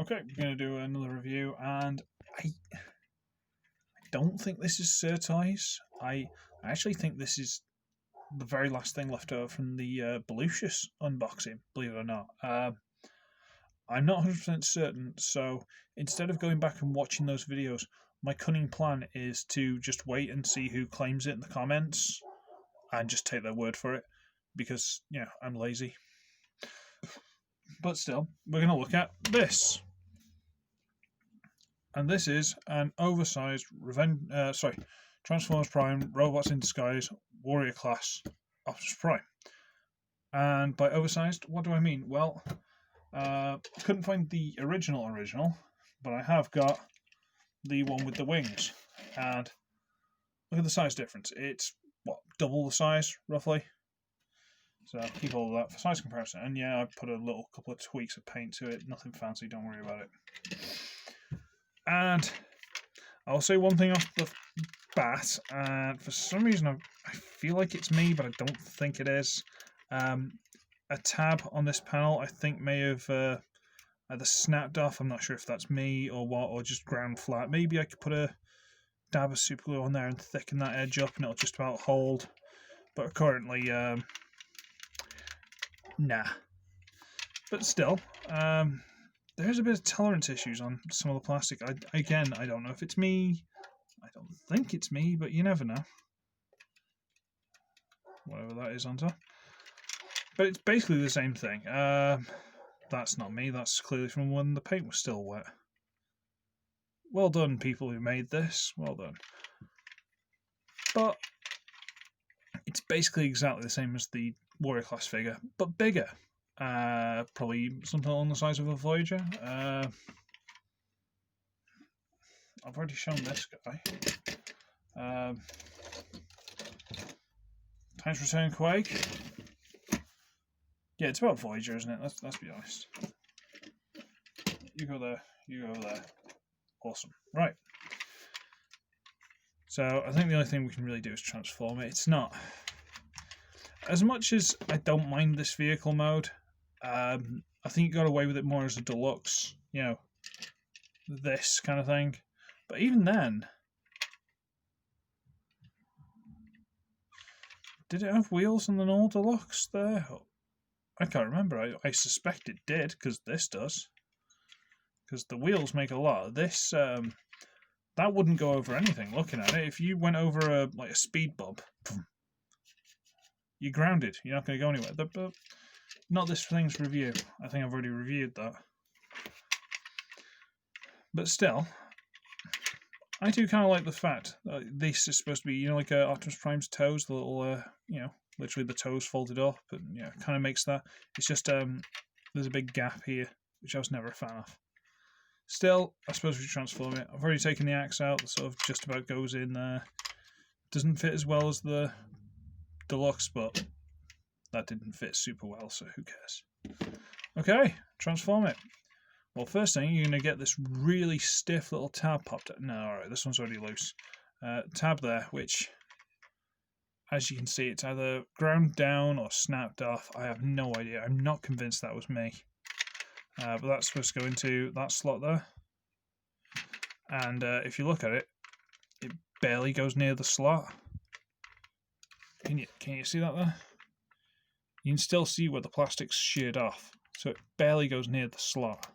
Okay, we're going to do another review, and I don't think this is Surtice. I actually think this is the very last thing left over from the Balucious unboxing, believe it or not. I'm not 100% certain, so instead of going back and watching those videos, my cunning plan is to just wait and see who claims it in the comments and just take their word for it, because, you know, I'm lazy. But still, we're going to look at this. And this is an oversized Transformers Prime Robots in Disguise Warrior Class Optimus Prime. And by oversized, what do I mean? Well, I couldn't find the original, but I have got the one with the wings. And look at the size difference. It's, what, double the size, roughly? So keep all of that for size comparison. And yeah, I put a couple of tweaks of paint to it. Nothing fancy, don't worry about it. And I'll say one thing off the bat, and for some reason I feel like it's me, but I don't think it is. A tab on this panel I think may have either snapped off. I'm not sure if that's me or what, or just ground flat. Maybe I could put a dab of super glue on there and thicken that edge up and it'll just about hold. But currently, nah. But still, there's a bit of tolerance issues on some of the plastic. I don't know if it's me. I don't think it's me, but you never know. Whatever that is on top. But it's basically the same thing. That's not me. That's clearly from when the paint was still wet. Well done, people who made this. Well done. But it's basically exactly the same as the Warrior Class figure, but bigger. Probably something along the size of a Voyager. I've already shown this guy. Times Return Quake. Yeah, it's about Voyager, isn't it? Let's be honest. You go there. You go over there. Awesome. Right. So I think the only thing we can really do is transform it. It's not... As much as I don't mind this vehicle mode, I think you got away with it more as a deluxe, you know, this kind of thing. But even then, did it have wheels on the normal deluxe there? I can't remember. I suspect it did, because this does. Because the wheels make a lot. This, that wouldn't go over anything, looking at it. If you went over like a speed bump, you're grounded. You're not going to go anywhere. But not this thing's review. I think I've already reviewed that. But still, I do kind of like the fact that this is supposed to be, you know, like Optimus Prime's toes, the little, you know, literally the toes folded up, and yeah, kind of makes that. It's just there's a big gap here, which I was never a fan of. Still, I suppose we transform it. I've already taken the axe out. That sort of just about goes in there. Doesn't fit as well as the deluxe, but that didn't fit super well, so who cares? Okay, transform it. Well, first thing, you're going to get this really stiff little tab popped out. No, alright, this one's already loose. Tab there, which, as you can see, it's either ground down or snapped off. I have no idea. I'm not convinced that was me. But that's supposed to go into that slot there. And if you look at it, it barely goes near the slot. Can you see that there? You can still see where the plastic's sheared off. So it barely goes near the slot.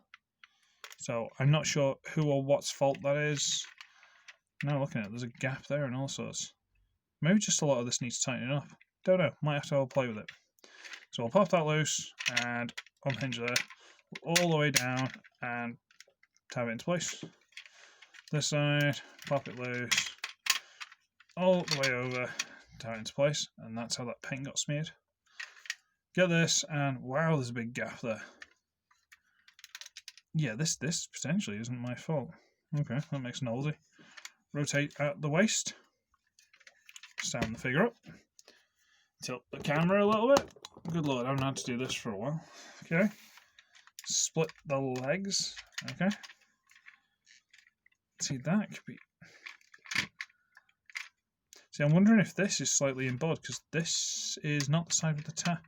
So I'm not sure who or what's fault that is. Now looking at it, there's a gap there and all sorts. Maybe just a lot of this needs tightening up. Don't know. Might have to have a play with it. So I'll pop that loose and unhinge there. All the way down and tab it into place. This side, pop it loose. All the way over, tab it into place. And that's how that paint got smeared. Get this, and wow, there's a big gap there. Yeah, this potentially isn't my fault. Okay, that makes nosy. Rotate out the waist. Stand the figure up. Tilt the camera a little bit. Good lord, I haven't had to do this for a while. Okay. Split the legs. Okay. See, that could be... See, I'm wondering if this is slightly in bod, because this is not the side with the tab.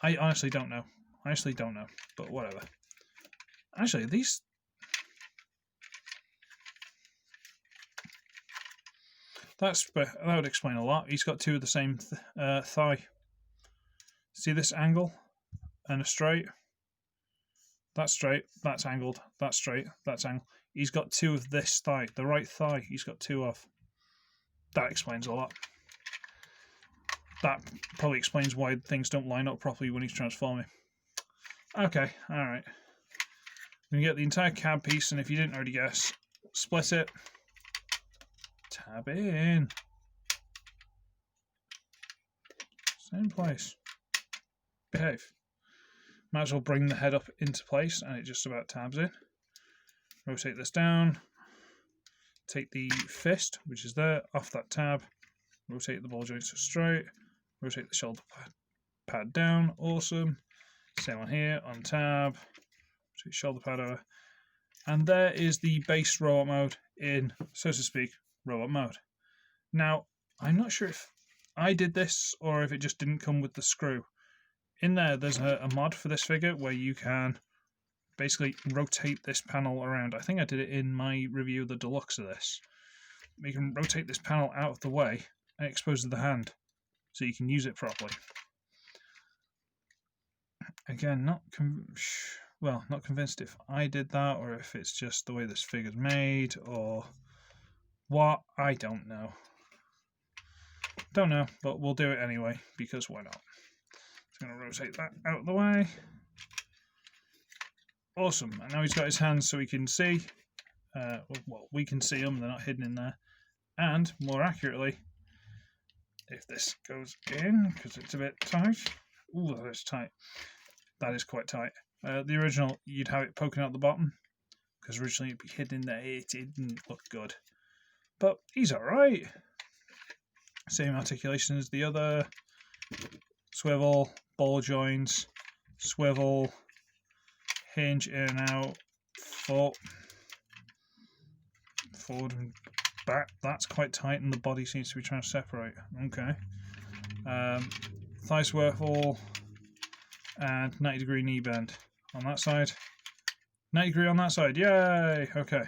I honestly don't know. But whatever. Actually, these that would explain a lot. He's got two of the same thigh. See this angle and a straight? That's straight, that's angled, that's straight, that's angled. He's got two of this thigh, the right thigh, he's got two of. That explains a lot. That probably explains why things don't line up properly when he's transforming. Okay, alright. We get the entire cab piece, and if you didn't already guess, split it, tab in. Same place. Behave. Might as well bring the head up into place, and it just about tabs in. Rotate this down. Take the fist, which is there, off that tab. Rotate the ball joints to straight. Rotate the shoulder pad down. Awesome. Same one here, on tab. Rotate shoulder pad over. And there is the base robot mode in, so to speak, robot mode. Now, I'm not sure if I did this or if it just didn't come with the screw. In there's a mod for this figure where you can basically rotate this panel around. I think I did it in my review of the deluxe of this. You can rotate this panel out of the way and it exposes the hand so you can use it properly. Again, not convinced if I did that or if it's just the way this figure's made or what. I don't know. Don't know, but we'll do it anyway because why not? Just going to rotate that out of the way. Awesome. And now he's got his hands so he can see. Well, we can see them. They're not hidden in there. And more accurately, if this goes in, because it's a bit tight. Ooh, that is tight. That is quite tight. The original, you'd have it poking out the bottom, because originally it'd be hidden in there. It didn't look good. But he's alright. Same articulation as the other. Swivel, ball joints, swivel, hinge in and out, foot, forward and back. That's quite tight and the body seems to be trying to separate. Okay. Thigh swivel and 90-degree knee bend on that side. 90-degree on that side. Yay! Okay.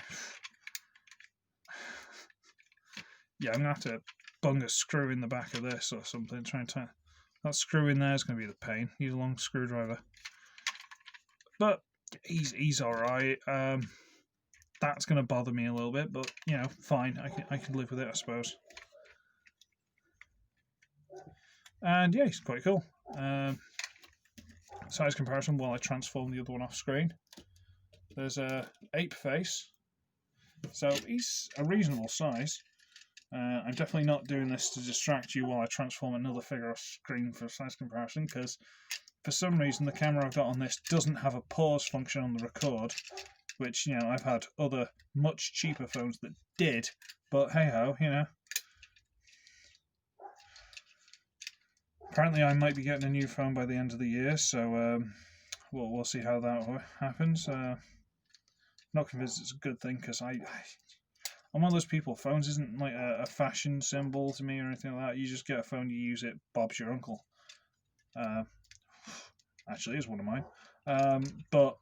Yeah, I'm going to have to bung a screw in the back of this or something. Try and tie that screw in there is going to be the pain. Use a long screwdriver. But he's alright. That's going to bother me a little bit, but you know, fine. I can live with it, I suppose. And yeah, he's quite cool. Size comparison while I transform the other one off screen. There's a ape face, so he's a reasonable size. I'm definitely not doing this to distract you while I transform another figure off screen for size comparison, because for some reason the camera I've got on this doesn't have a pause function on the record, which, you know, I've had other much cheaper phones that did, but hey ho, you know. Apparently I might be getting a new phone by the end of the year, so we'll see how that happens. Not convinced it's a good thing, because I'm one of those people, phones isn't like a fashion symbol to me or anything like that. You just get a phone, you use it, Bob's your uncle. Actually, is one of mine. But,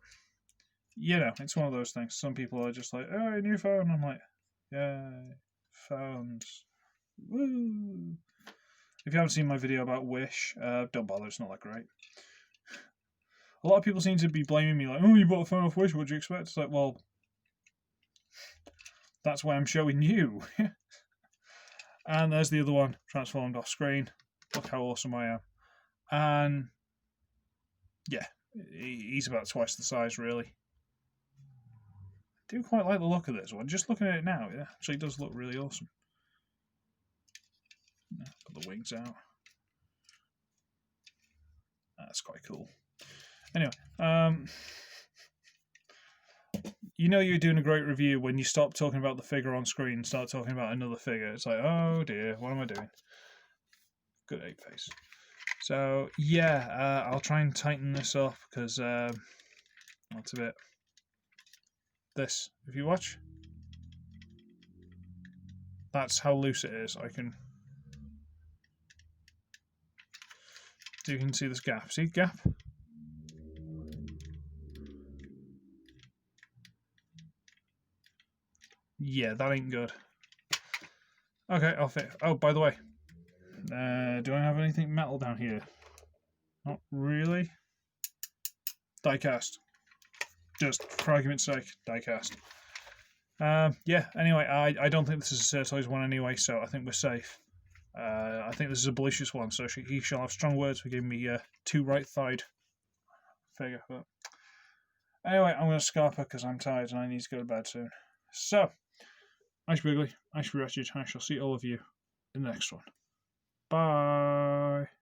you know, it's one of those things. Some people are just like, oh, a new phone. I'm like, yay, phones. Woo! If you haven't seen my video about Wish, don't bother, it's not that great. A lot of people seem to be blaming me, like, oh, you bought a phone off Wish, what do you expect? It's like, well, that's why I'm showing you. And there's the other one, transformed off screen. Look how awesome I am. And yeah, he's about twice the size, really. I do quite like the look of this one. Just looking at it now, it actually does look really awesome. Put the wings out. That's quite cool. Anyway, you know you're doing a great review when you stop talking about the figure on screen and start talking about another figure. It's like, oh dear, what am I doing? Good ape face. So yeah, I'll try and tighten this up because that's a bit. This, if you watch, that's how loose it is. I can. So you can see this gap. See gap? Yeah, that ain't good. Okay, I'll fit. Oh, by the way, do I have anything metal down here? Not really. Diecast. Just for argument's sake, diecast. Yeah, anyway, I don't think this is a Certoys one anyway, so I think we're safe. I think this is a Balucious one, so he shall have strong words for giving me 2 right-thighed figure. But anyway, I'm going to scarper because I'm tired and I need to go to bed soon. So, I shall be ugly, I shall be wretched, I shall see all of you in the next one. Bye.